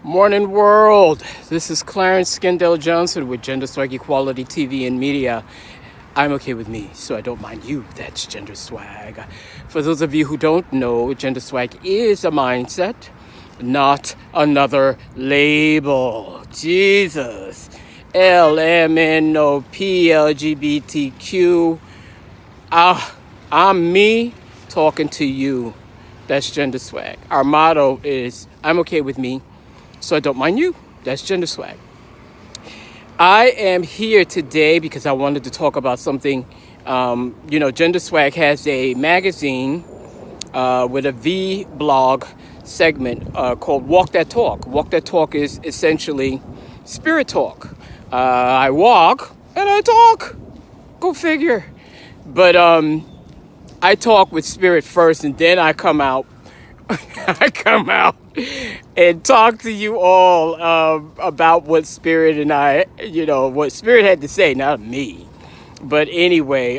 Morning world. This is Clarence Skindale Johnson with Gender Swag Equality TV and Media. I'm okay with me, so I don't mind you. That's Gender Swag. For those of you who don't know, Gender Swag is a mindset, not another label. Jesus. LMNOP I'm me talking to you. That's Gender Swag. Our motto is I'm okay with me, so I don't mind you. That's Gender Swag. I am here today because I wanted to talk about something. Gender Swag has a magazine with a V blog segment called Walk That Talk. Walk That Talk is essentially spirit talk. I walk and I talk. Go figure. But I talk with spirit first, and then I come out. I come out and talk to you all about what spirit and what spirit had to say, not me. But anyway,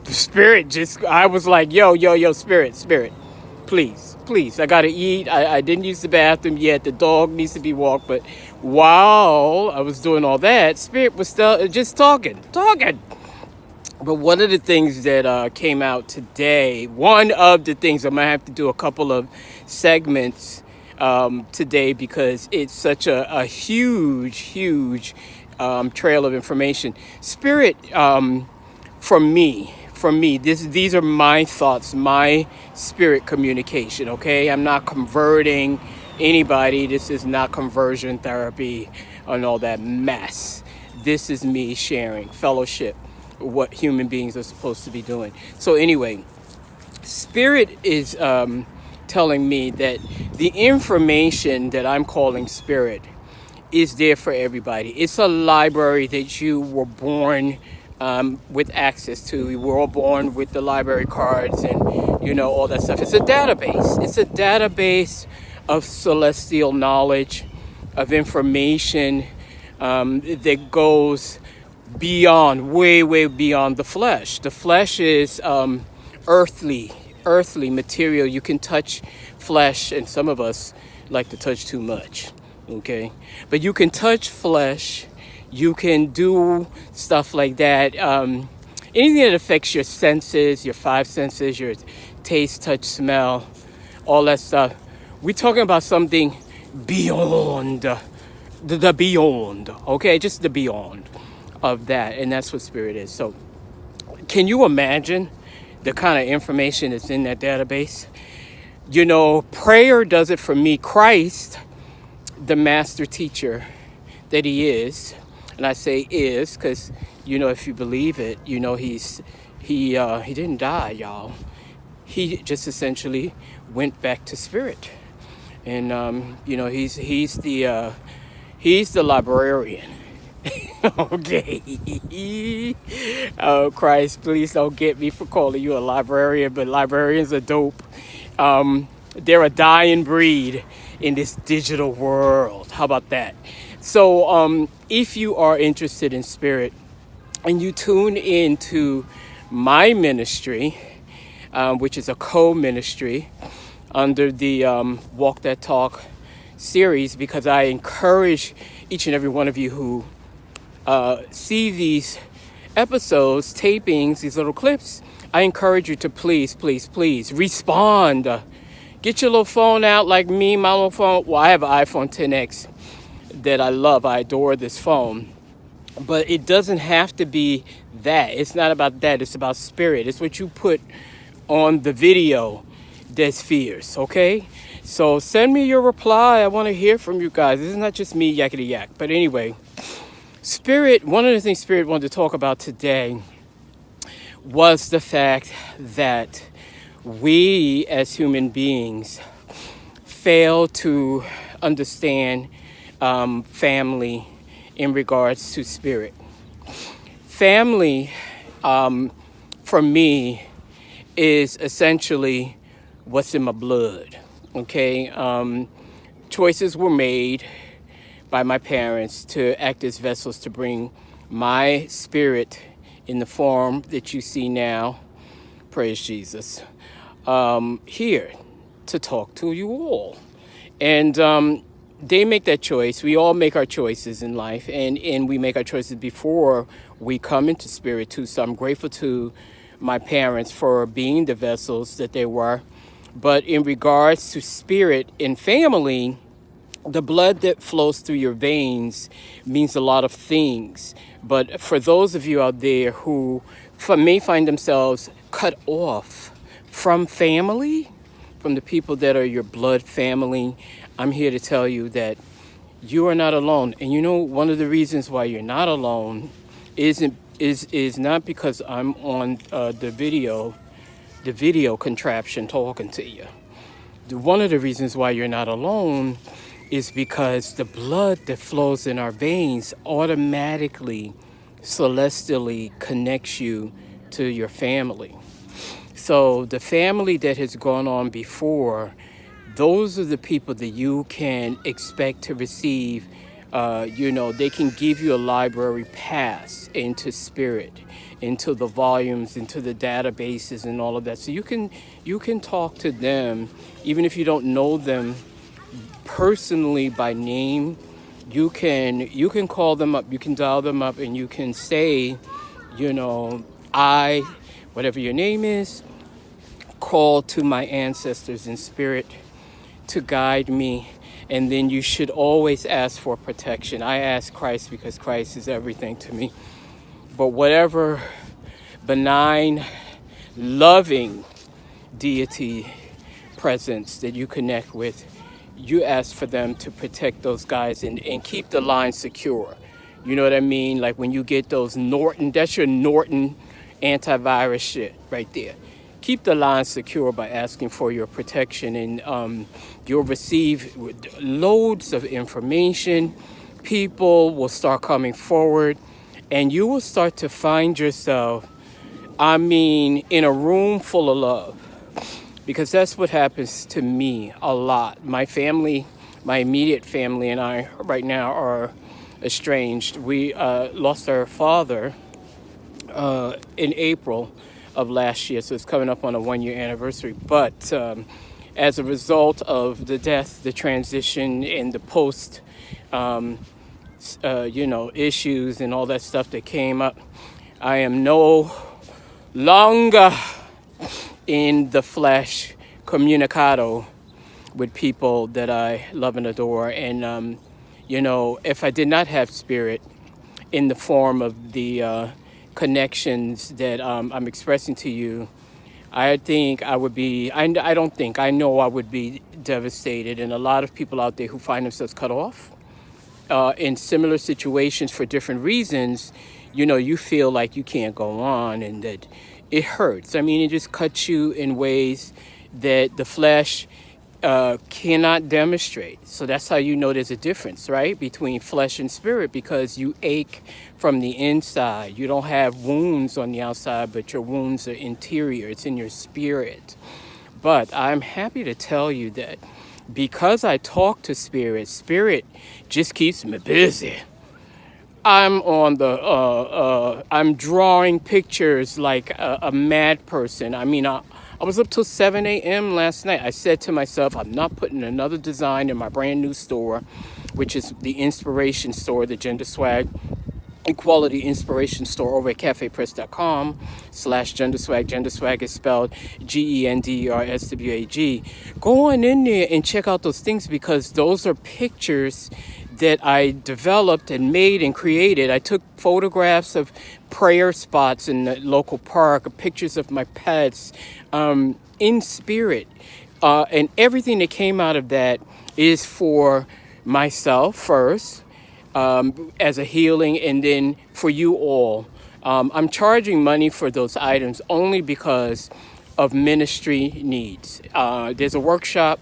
spirit I was like, yo, spirit, please, I gotta eat. I didn't use the bathroom yet. The dog needs to be walked. But while I was doing all that, spirit was still just talking. But one of the things that came out today, one of the things, I'm going to have to do a couple of segments today because it's such a huge trail of information. Spirit, from me, these are my thoughts, my spirit communication, okay? I'm not converting anybody. This is not conversion therapy and all that mess. This is me sharing fellowship, what human beings are supposed to be doing. So anyway, spirit is telling me that the information that I'm calling spirit is there for everybody. It's a library that you were born with access to. We were all born with the library cards and all that stuff. It's a database. It's a database of celestial knowledge, of information that goes beyond, way beyond the flesh. The flesh is earthly material. You can touch flesh, and some of us like to touch too much, okay? But you can touch flesh. You can do stuff like that. Anything that affects your senses, your five senses, your taste, touch, smell, all that stuff. We're talking about something beyond the beyond, okay? Just the beyond of that, and that's what spirit is. So can you imagine the kind of information that's in that database? Prayer does it for me. Christ, the master teacher that he is, and I say is because if you believe it, he didn't die, y'all. He just essentially went back to spirit, and he's the librarian. Okay. Oh, Christ, please don't get me for calling you a librarian, but librarians are dope. They're a dying breed in this digital world. How about that? So if you are interested in spirit and you tune into my ministry, which is a co-ministry under the Walk That Talk series, because I encourage each and every one of you who see these episodes, tapings, these little clips, I encourage you to please respond. Get your little phone out like me, my little phone. Well, I have an iPhone 10X that I love. I adore this phone. But it doesn't have to be that. It's not about that. It's about spirit. It's what you put on the video that's fierce, okay? So send me your reply. I want to hear from you guys. This is not just me yakety yak. But anyway, Spirit, one of the things Spirit wanted to talk about today was the fact that we as human beings fail to understand family in regards to spirit. Family, for me, is essentially what's in my blood, okay? Choices were made by my parents to act as vessels to bring my spirit in the form that you see now, praise Jesus, here to talk to you all. And they make that choice. We all make our choices in life, and we make our choices before we come into spirit too. So I'm grateful to my parents for being the vessels that they were. But in regards to spirit and family, the blood that flows through your veins means a lot of things. But for those of you out there who may find themselves cut off from family, from the people that are your blood family, I'm here to tell you that you are not alone. And you know, one of the reasons why you're not alone is not because I'm on the video contraption talking to you. One of the reasons why you're not alone is because the blood that flows in our veins automatically, celestially connects you to your family. So the family that has gone on before, those are the people that you can expect to receive. They can give you a library pass into spirit, into the volumes, into the databases and all of that. So you can talk to them, even if you don't know them personally by name. You can call them up, you can dial them up, and you can say, I, whatever your name is, call to my ancestors in spirit to guide me. And then you should always ask for protection. I ask Christ because Christ is everything to me. But whatever benign, loving deity presence that you connect with, you ask for them to protect those guys and keep the line secure. You know what I mean? Like when you get those Norton, that's your Norton antivirus shit right there. Keep the line secure by asking for your protection, and you'll receive loads of information. People will start coming forward, and you will start to find yourself, in a room full of love. Because that's what happens to me a lot. My family, my immediate family and I right now are estranged. We lost our father in April of last year, so it's coming up on a 1-year anniversary. But as a result of the death, the transition, and the post, issues and all that stuff that came up, I am no longer in the flesh communicado with people that I love and adore. And, if I did not have spirit in the form of the connections that I'm expressing to you, I think I would be, I don't think, I know I would be devastated. And a lot of people out there who find themselves cut off in similar situations for different reasons, you feel like you can't go on and that it hurts. It just cuts you in ways that the flesh cannot demonstrate. So that's how you know there's a difference, right, between flesh and spirit, because you ache from the inside. You don't have wounds on the outside, but your wounds are interior. It's in your spirit. But I'm happy to tell you that because I talk to spirit, spirit just keeps me busy. I'm on I'm drawing pictures like a mad person. I was up till 7 a.m. last night. I said to myself, I'm not putting another design in my brand new store, which is the Inspiration Store, the Gender Swag Equality Inspiration Store over at cafepress.com/gender swag. Gender swag is spelled GENDERSWAG. Go on in there and check out those things, because those are pictures that I developed and made and created. I took photographs of prayer spots in the local park, pictures of my pets, in spirit. And everything that came out of that is for myself first, as a healing, and then for you all. I'm charging money for those items only because of ministry needs. There's a workshop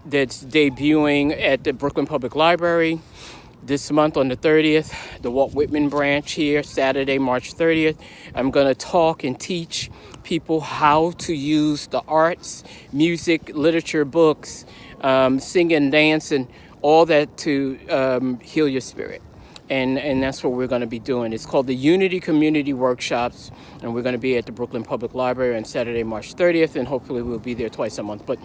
that's debuting at the Brooklyn Public Library this month on the 30th, the Walt Whitman branch here, Saturday, March 30th. I'm going to talk and teach people how to use the arts, music, literature, books, singing, dancing, all that to heal your spirit. And that's what we're going to be doing. It's called the Unity Community Workshops, and we're going to be at the Brooklyn Public Library on Saturday, March 30th, and hopefully we'll be there twice a month. But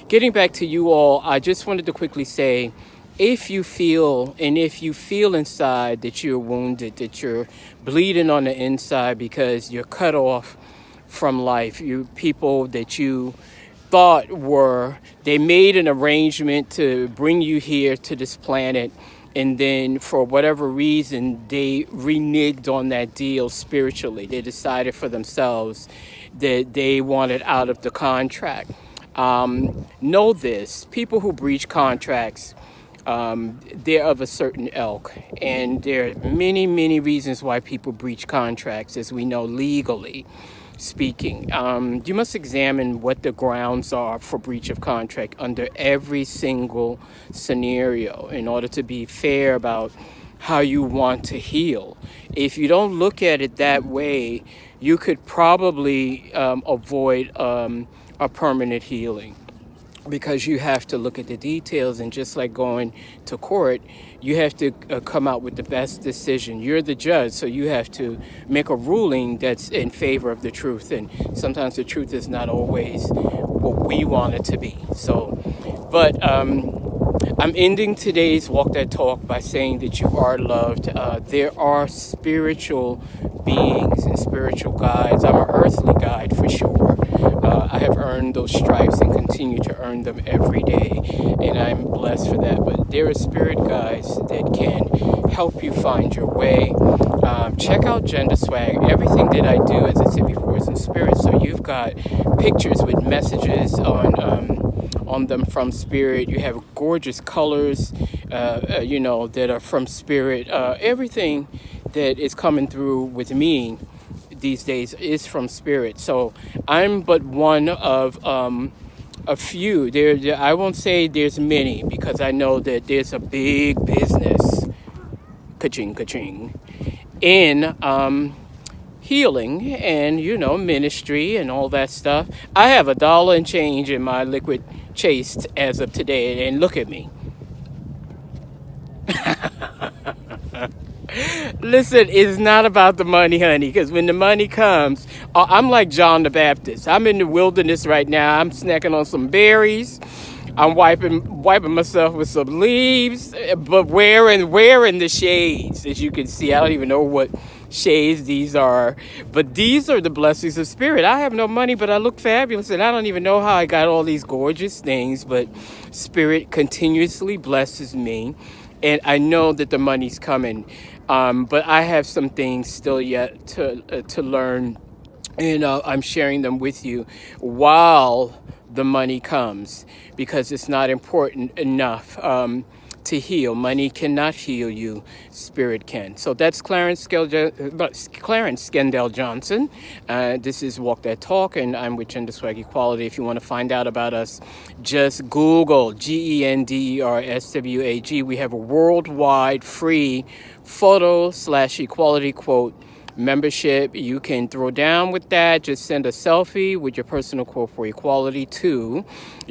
getting back to you all, I just wanted to quickly say if you feel inside that you're wounded, that you're bleeding on the inside because you're cut off from life, you people that you thought were, they made an arrangement to bring you here to this planet, and then for whatever reason they reneged on that deal spiritually. They decided for themselves that they wanted out of the contract. Know this: people who breach contracts, they're of a certain ilk, and there are many, many reasons why people breach contracts, as we know legally speaking. You must examine what the grounds are for breach of contract under every single scenario in order to be fair about how you want to heal. If you don't look at it that way, you could probably avoid a permanent healing, because you have to look at the details, and just like going to court, you have to come out with the best decision. You're the judge, so you have to make a ruling that's in favor of the truth, and sometimes the truth is not always what we want it to be. So, but I'm ending today's Walk That Talk by saying that you are loved. There are spiritual beings and spiritual guides. I'm an earthly guide for sure. I have earned those stripes and continue to earn them every day, and I'm blessed for that. But there are spirit guides that can help you find your way. Check out Gender Swag. Everything that I do, as I said before, is in spirit. So you've got pictures with messages on them from spirit. You have gorgeous colors, that are from spirit. Everything that is coming through with me these days is from spirit. So I'm but one of a few. I won't say there's many, because I know that there's a big business, ka-ching, ka-ching, in healing and ministry and all that stuff. I have $1 and change in my liquid chase as of today, and look at me. Listen, it's not about the money, honey, because when the money comes, I'm like John the Baptist. I'm in the wilderness right now. I'm snacking on some berries. I'm wiping myself with some leaves, but wearing the shades. As you can see, I don't even know what shades these are, but these are the blessings of spirit. I have no money, but I look fabulous, and I don't even know how I got all these gorgeous things, but spirit continuously blesses me, and I know that the money's coming. But I have some things still yet to learn, and I'm sharing them with you while the money comes, because it's not important enough to heal. Money cannot heal you. Spirit can. So that's Clarence Skendell Johnson. This is Walk That Talk, and I'm with Gender Swag Equality. If you want to find out about us, just Google GenderSwag. We have a worldwide free photo/equality quote membership. You can throw down with that. Just send a selfie with your personal quote for equality to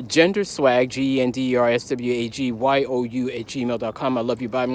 Gender Swag, GenderSwagYou @gmail.com. I love you. Bye.